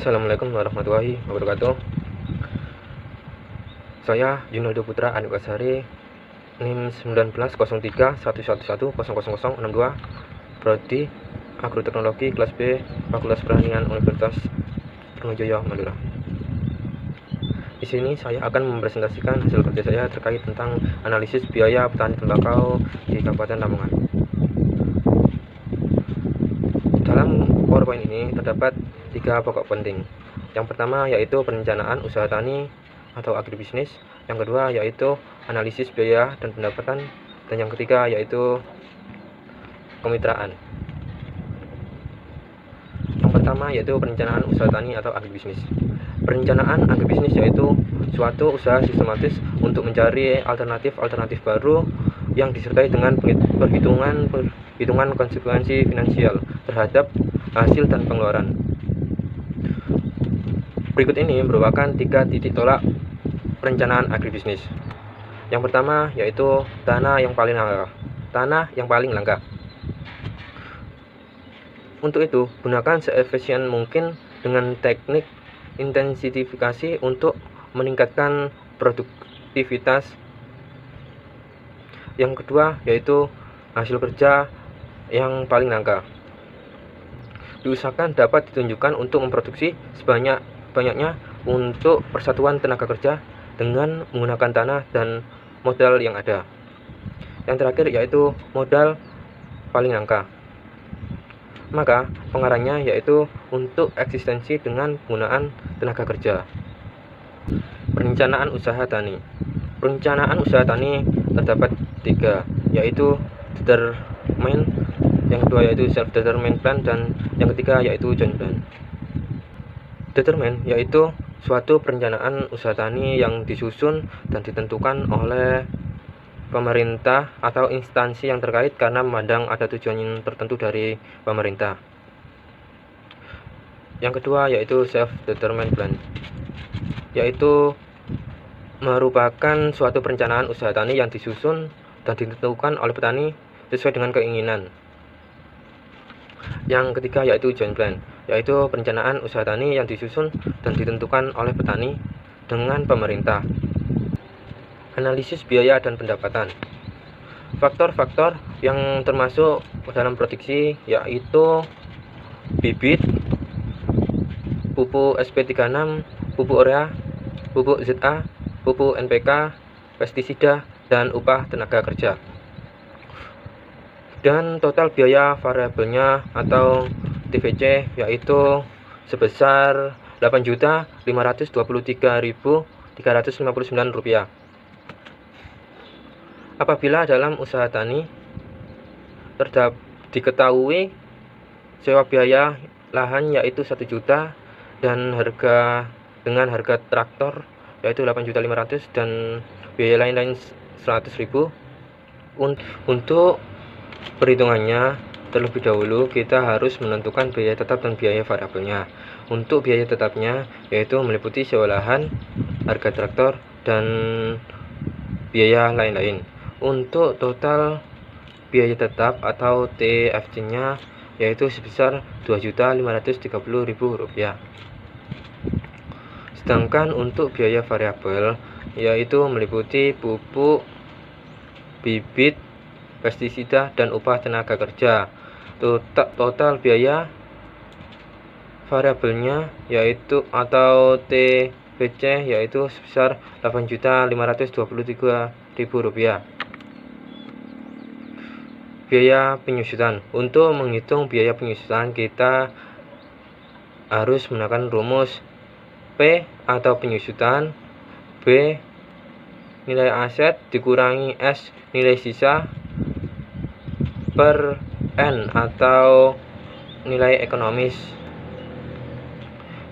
Assalamualaikum warahmatullahi wabarakatuh. Saya Junaldo Putra Anukasari, NIM 190311100062, Prodi Agroteknologi kelas B, Fakultas Pertanian Universitas Trunojoyo, Madura. Di sini saya akan mempresentasikan hasil kerja saya terkait tentang analisis biaya petani tembakau di Kabupaten Lamongan. Dalam PowerPoint ini terdapat 3 pokok penting. Yang pertama yaitu perencanaan usaha tani atau agribisnis, yang kedua yaitu analisis biaya dan pendapatan, dan yang ketiga yaitu kemitraan. Yang pertama yaitu perencanaan usaha tani atau agribisnis. Perencanaan agribisnis yaitu suatu usaha sistematis untuk mencari alternatif baru yang disertai dengan perhitungan konsekuensi finansial terhadap hasil dan pengeluaran. Berikut ini merupakan 3 titik tolak perencanaan agribisnis. Yang pertama yaitu tanah yang paling langka. Untuk itu, gunakan seefisien mungkin dengan teknik intensifikasi untuk meningkatkan produktivitas. Yang kedua yaitu hasil kerja yang paling langka. Diusahakan dapat ditunjukkan untuk memproduksi sebanyak-banyaknya untuk persatuan tenaga kerja dengan menggunakan tanah dan modal yang ada. Yang terakhir yaitu modal paling langka. Maka pengarahnya yaitu untuk eksistensi dengan penggunaan tenaga kerja. Perencanaan usaha tani. Perencanaan usaha tani terdapat 3, yaitu determine, yang kedua yaitu self-determined plan, dan yang ketiga yaitu joint plan. Determine yaitu suatu perencanaan usaha tani yang disusun dan ditentukan oleh pemerintah atau instansi yang terkait karena memandang ada tujuan tertentu dari pemerintah. Yang kedua yaitu self-determined plan, yaitu merupakan suatu perencanaan usaha tani yang disusun dan ditentukan oleh petani sesuai dengan keinginan. Yang ketiga yaitu joint plan, yaitu perencanaan usaha tani yang disusun dan ditentukan oleh petani dengan pemerintah. Analisis biaya dan pendapatan. Faktor-faktor yang termasuk dalam produksi yaitu bibit, pupuk SP36, pupuk urea, pupuk ZA, pupuk NPK, pestisida, dan upah tenaga kerja. Dan total biaya variabelnya atau TVC yaitu sebesar Rp8.523.359. Apabila dalam usaha tani diketahui sewa biaya lahan yaitu 1 juta dan dengan harga traktor yaitu 8.500.000 dan biaya lain-lain 100.000. Untuk perhitungannya terlebih dahulu kita harus menentukan biaya tetap dan biaya variabelnya. Untuk biaya tetapnya yaitu meliputi sewa lahan, harga traktor, dan biaya lain-lain. Untuk total biaya tetap atau TFC-nya yaitu sebesar Rp2.530.000. Sedangkan untuk biaya variabel yaitu meliputi pupuk, bibit, pestisida, dan upah tenaga kerja. Total biaya variabelnya yaitu atau TVC yaitu sebesar Rp8.523.000. Biaya penyusutan. Untuk menghitung biaya penyusutan kita harus menggunakan rumus P atau penyusutan, B nilai aset dikurangi S nilai sisa per N atau nilai ekonomis,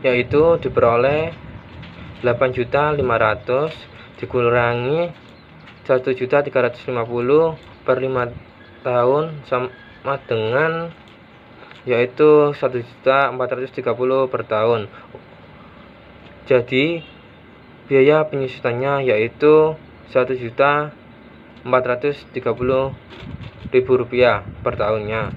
yaitu diperoleh 8.500.000 dikurangi 1.350.000 per 5 tahun sama dengan yaitu 1.430.000 per tahun. Jadi biaya penyusutannya yaitu Rp1.430.000 per tahunnya.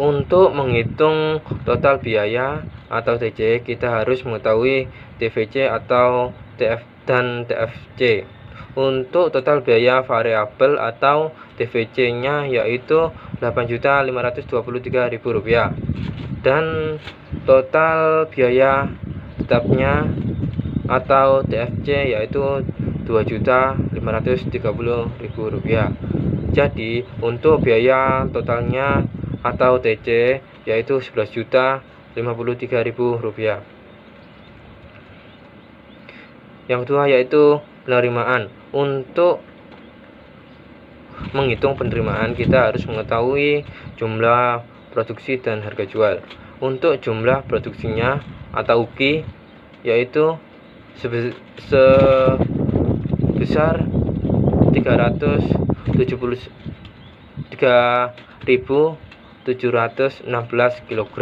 Untuk menghitung total biaya atau TC, kita harus mengetahui TVC atau TF dan TFC. Untuk total biaya variabel atau TVC-nya yaitu Rp8.523.000 dan total biaya tetapnya atau TFC yaitu Rp2.530.000. Jadi untuk biaya totalnya atau TC yaitu Rp11.053.000. Yang kedua yaitu penerimaan. Untuk menghitung penerimaan kita harus mengetahui jumlah produksi dan harga jual. Untuk jumlah produksinya atau UKI yaitu sebesar 373.716 kg.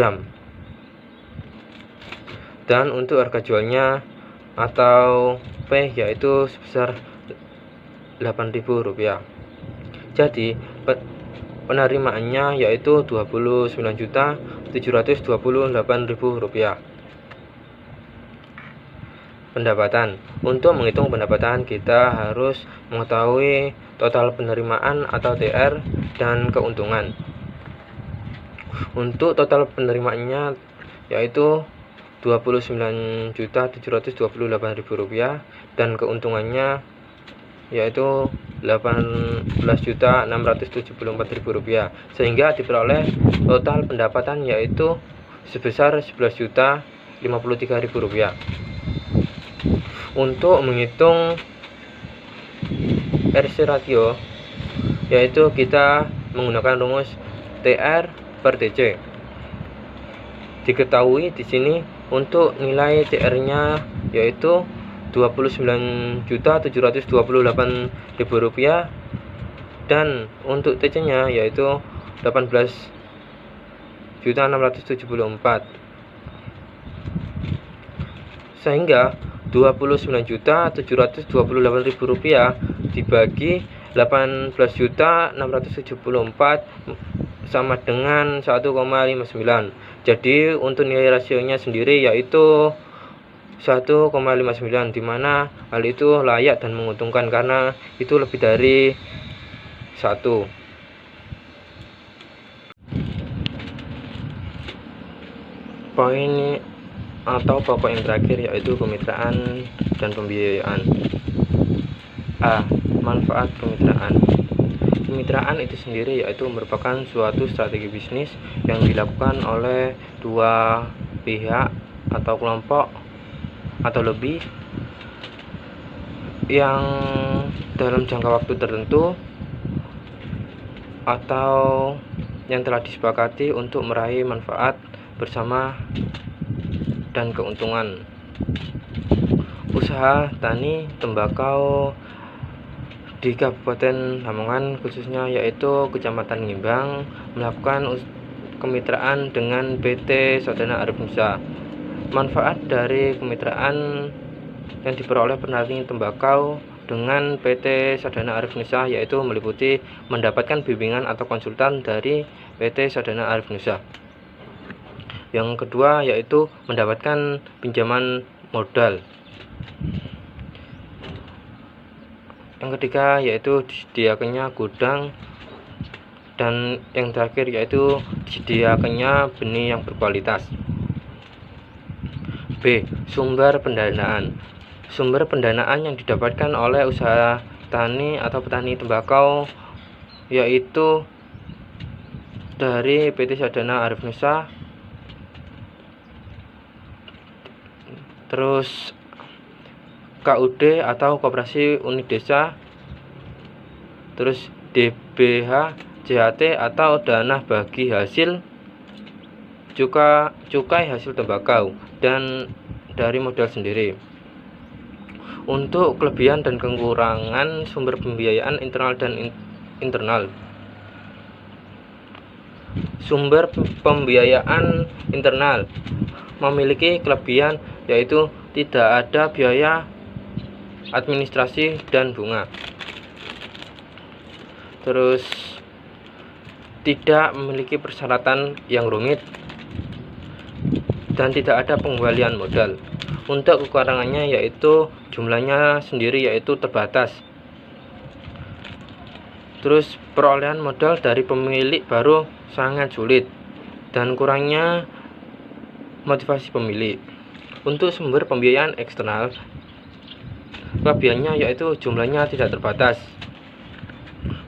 Dan untuk harga jualnya atau P yaitu sebesar Rp8.000. Jadi penerimaannya yaitu Rp29.728.000. Pendapatan. Untuk menghitung pendapatan kita harus mengetahui total penerimaan atau TR dan keuntungan. Untuk total penerimaannya yaitu Rp29.728.000 dan keuntungannya yaitu Rp18.674.000, sehingga diperoleh total pendapatan yaitu sebesar Rp11.053.000. Untuk menghitung RC ratio yaitu kita menggunakan rumus TR per TC. Diketahui di sini untuk nilai TR-nya yaitu Rp29.728.000 dan untuk TC-nya yaitu Rp18.674.000, sehingga Rp29.728.000 dibagi 18.674 sama dengan 1,59. Jadi untuk nilai rasionya sendiri yaitu 1,59, dimana hal itu layak dan menguntungkan karena itu lebih dari 1. Poin atau pokok yang terakhir yaitu kemitraan dan pembiayaan. A. Manfaat kemitraan. Kemitraan itu sendiri yaitu merupakan suatu strategi bisnis yang dilakukan oleh dua pihak atau kelompok atau lebih yang dalam jangka waktu tertentu atau yang telah disepakati untuk meraih manfaat bersama dan keuntungan. Usaha tani tembakau di Kabupaten Lamongan khususnya yaitu Kecamatan Ngimbang melakukan kemitraan dengan PT Sadana Arif Nusa. Manfaat dari kemitraan yang diperoleh petani tembakau dengan PT Sadana Arif Nusa yaitu meliputi mendapatkan bimbingan atau konsultan dari PT Sadana Arif Nusa. Yang kedua yaitu mendapatkan pinjaman modal. Yang ketiga yaitu disediakannya gudang, dan yang terakhir yaitu disediakannya benih yang berkualitas. B. Sumber pendanaan. Sumber pendanaan yang didapatkan oleh usaha tani atau petani tembakau yaitu dari PT Sadana Arif Nusa, terus KUD atau Koperasi Unit Desa, terus DBH JHT atau dana bagi hasil cukai hasil tembakau, dan dari modal sendiri. Untuk kelebihan dan kekurangan sumber pembiayaan internal dan internal. Sumber pembiayaan internal memiliki kelebihan yaitu tidak ada biaya administrasi dan bunga, terus tidak memiliki persyaratan yang rumit, dan tidak ada pengembalian modal. Untuk kekurangannya yaitu jumlahnya sendiri yaitu terbatas. Terus perolehan modal dari pemilik baru sangat sulit dan kurangnya motivasi pemilik. Untuk sumber pembiayaan eksternal, kelebihannya yaitu jumlahnya tidak terbatas,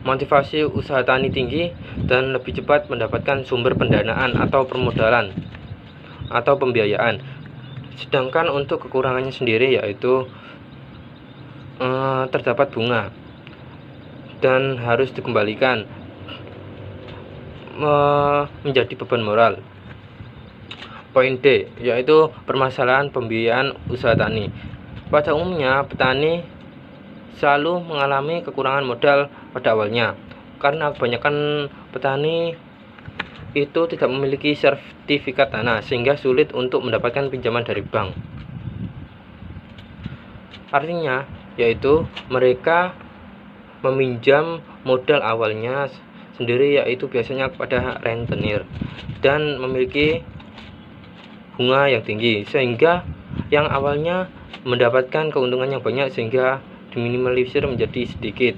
motivasi usaha tani tinggi, dan lebih cepat mendapatkan sumber pendanaan atau permodalan atau pembiayaan. Sedangkan untuk kekurangannya sendiri yaitu terdapat bunga dan harus dikembalikan, menjadi beban moral. Poin D yaitu permasalahan pembiayaan usaha tani. Pada umumnya petani selalu mengalami kekurangan modal pada awalnya karena kebanyakan petani itu tidak memiliki sertifikat tanah sehingga sulit untuk mendapatkan pinjaman dari bank. Artinya yaitu mereka meminjam modal awalnya sendiri yaitu biasanya kepada rentenir dan memiliki bunga yang tinggi sehingga yang awalnya mendapatkan keuntungan yang banyak sehingga diminimalisir menjadi sedikit.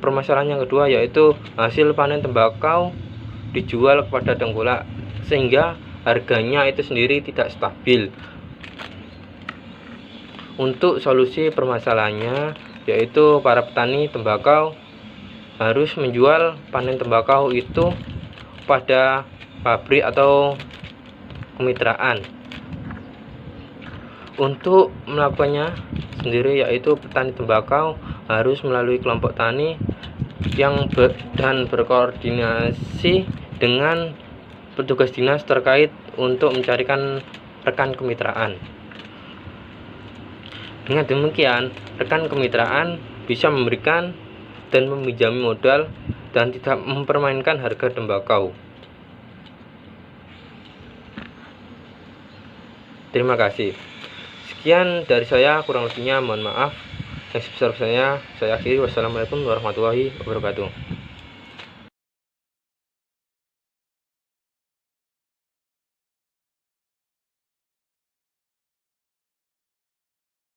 Permasalahan yang kedua yaitu hasil panen tembakau dijual kepada tengkulak sehingga harganya itu sendiri tidak stabil. Untuk solusi permasalahannya yaitu para petani tembakau harus menjual panen tembakau itu pada pabrik atau kemitraan. Untuk melakukannya sendiri yaitu petani tembakau harus melalui kelompok tani yang berkoordinasi dengan petugas dinas terkait untuk mencarikan rekan kemitraan. Dengan demikian, rekan kemitraan bisa memberikan dan meminjami modal dan tidak mempermainkan harga tembakau. Terima kasih. Sekian dari saya, kurang lebihnya mohon maaf. Yang sebesar-besarnya saya akhiri. Wassalamualaikum warahmatullahi wabarakatuh.